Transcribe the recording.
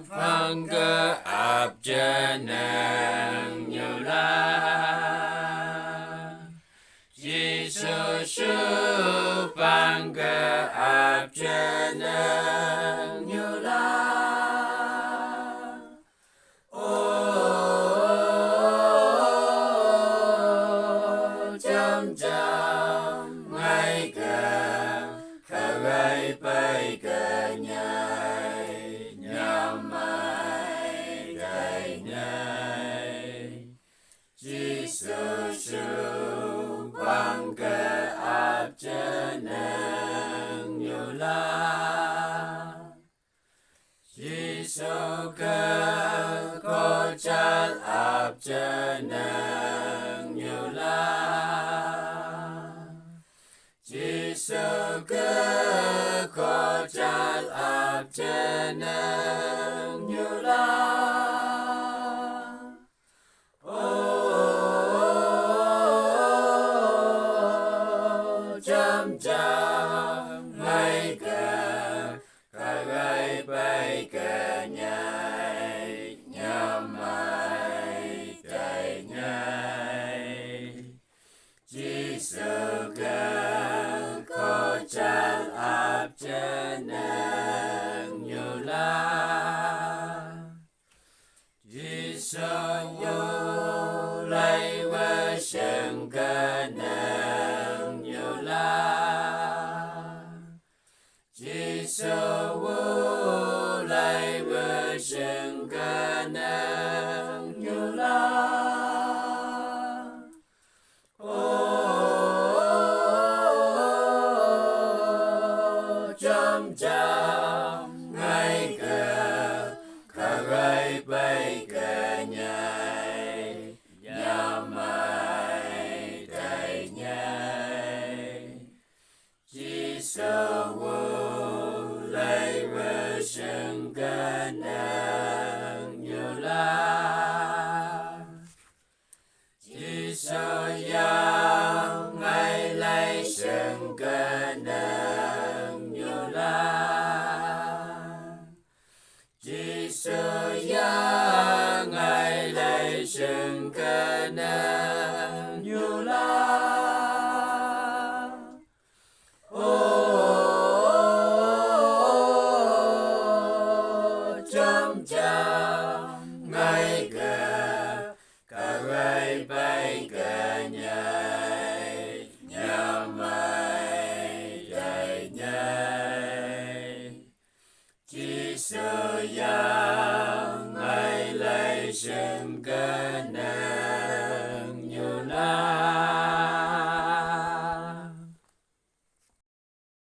Phang cơ áp chân nang Nyula Giêsu sư phang cơ áp chân nang Nyula chăm chăm ngay cả khả gai bay cả nhai nhằm mai đại nhai Giêsu sư phang cơ áp chân nang Nyula Giêsu cơ có chát áp chân nang Nyula Giêsu cơ có chát áp chân nang Nyula chăm chăm ngay cả gai bay cả nhai nhằm mai đại nhai Giêsu cơ có chát áp chân nang Nyula Giêsu vô lấy với sân cơ nang Nyula Giêsu vô lấy với sân cơ nang Nyula chăm chăm ngay cả gai bay cả nhai nhằm mai đại nhai Giêsu vô lấy với sân cơ nang Nyula Giêsu yang ngay lấy sân cơ nang Nyula Giêsu yang ngay lấy sân cơ nang Nyula chăm chăm ngay cả gai bay cả nhai nhằm mai đại nhai Giêsu yang ngay lấy sân cơ